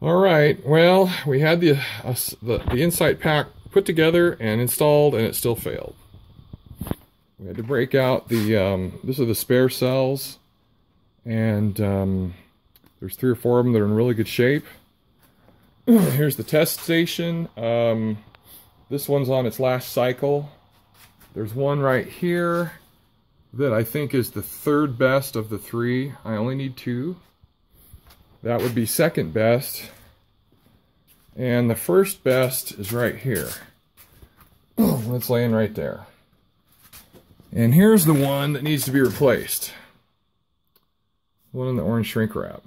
All right, well, we had the Insight pack put together and installed, and it still failed. We had to break out the, these are the spare cells, and there's 3 or 4 of them that are in really good shape. Here's the test station. This one's on its last cycle. There's one right here that I think is the 3rd best of the 3. I only need 2. That would be 2nd best. And the 1st best is right here. It's laying right there. And here's the one that needs to be replaced. One in the orange shrink wrap.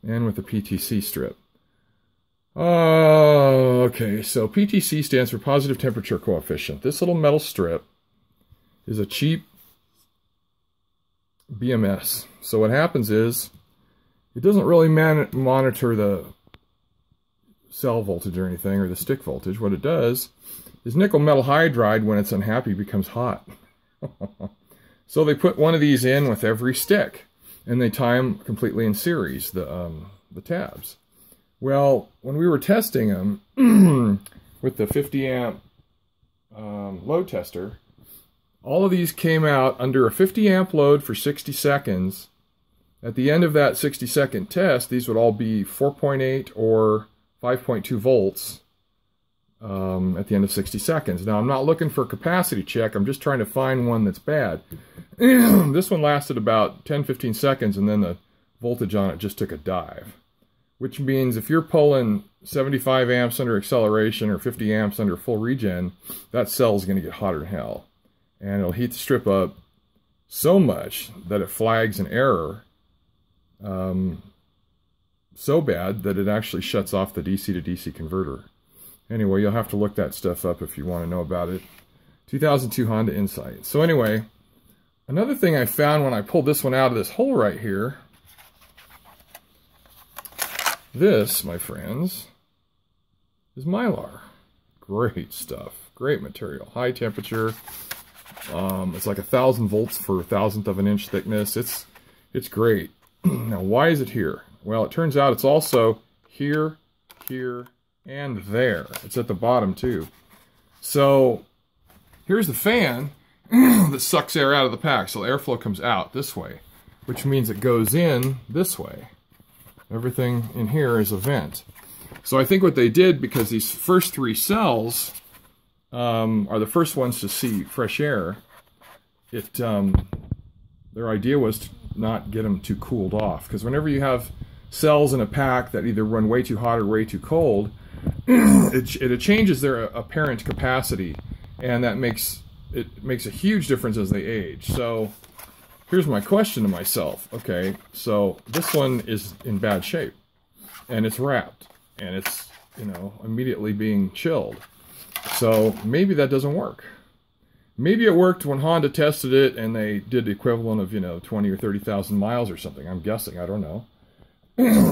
And with the PTC strip. Okay, so PTC stands for positive temperature coefficient. This little metal strip is a cheap BMS. So what happens is, it doesn't really monitor the cell voltage or anything, or the stick voltage. What it does is nickel metal hydride, when it's unhappy, becomes hot. So they put one of these in with every stick, and they tie them completely in series, the tabs. Well, when we were testing them with the 50 amp load tester, all of these came out under a 50 amp load for 60 seconds. At the end of that 60-second test, these would all be 4.8 or 5.2 volts at the end of 60 seconds. Now, I'm not looking for a capacity check. I'm just trying to find one that's bad. This one lasted about 10-15 seconds, and then the voltage on it just took a dive. Which means if you're pulling 75 amps under acceleration or 50 amps under full regen, that cell is going to get hotter than hell. And it'll heat the strip up so much that it flags an error. So bad that it actually shuts off the DC to DC converter. Anyway, you'll have to look that stuff up if you want to know about it. 2002 Honda Insight. So anyway, another thing I found when I pulled this one out of this hole right here, this, my friends, is Mylar. Great stuff. Great material. High temperature. It's like 1,000 volts for 1,000th of an inch thickness. It's great. Now, why is it here? Well, it turns out it's also here, here, and there. It's at the bottom, too. So, here's the fan that sucks air out of the pack. So, airflow comes out this way, which means it goes in this way. Everything in here is a vent. So, I think what they did, because these first 3 cells are the first ones to see fresh air, their idea was to not get them too cooled off, because whenever you have cells in a pack that either run way too hot or way too cold, it changes their apparent capacity, and that makes a huge difference as they age. So here's my question to myself. Okay, so this one is in bad shape, and it's wrapped, and it's, you know, immediately being chilled. So maybe that doesn't work. Maybe it worked when Honda tested it and they did the equivalent of, you know, 20 or 30,000 miles or something. I'm guessing. I don't know.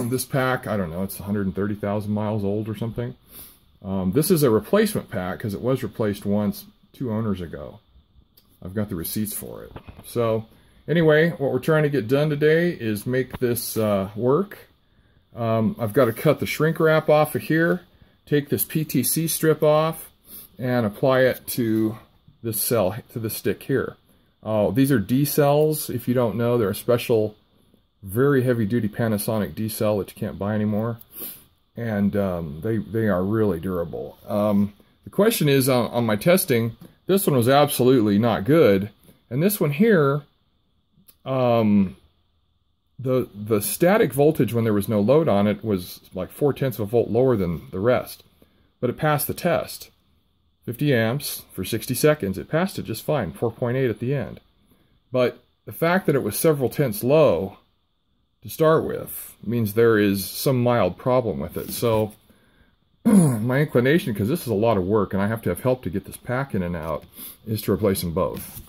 This pack, I don't know. It's 130,000 miles old or something. This is a replacement pack because it was replaced once 2 owners ago. I've got the receipts for it. So anyway, what we're trying to get done today is make this work. I've got to cut the shrink wrap off of here, take this PTC strip off, and apply it to this cell, to the stick here. These are D cells. If you don't know, they're a special, very heavy-duty Panasonic D cell that you can't buy anymore, and they are really durable. The question is, on my testing, this one was absolutely not good, and this one here, the static voltage when there was no load on it was like 0.4 of a volt lower than the rest, but it passed the test. 50 amps for 60 seconds. It passed it just fine, 4.8 at the end. But the fact that it was several tenths low to start with means there is some mild problem with it. So my inclination, because this is a lot of work and I have to have help to get this pack in and out, is to replace them both.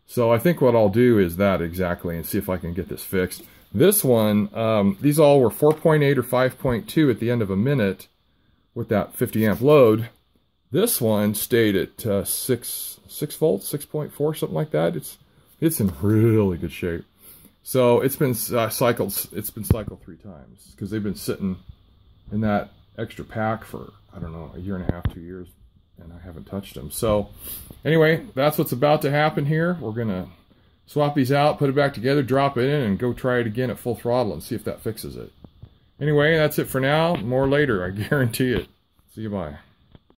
So I think what I'll do is that exactly and see if I can get this fixed. This one, these all were 4.8 or 5.2 at the end of a minute with that 50 amp load. This one stayed at 6 volts, 6.4, something like that. It's in really good shape. So it's been cycled 3 times because they've been sitting in that extra pack for, I don't know, a year and a half, 2 years, and I haven't touched them. So anyway, that's what's about to happen here. We're going to swap these out, put it back together, drop it in, and go try it again at full throttle and see if that fixes it. Anyway, that's it for now. More later, I guarantee it. See you, bye.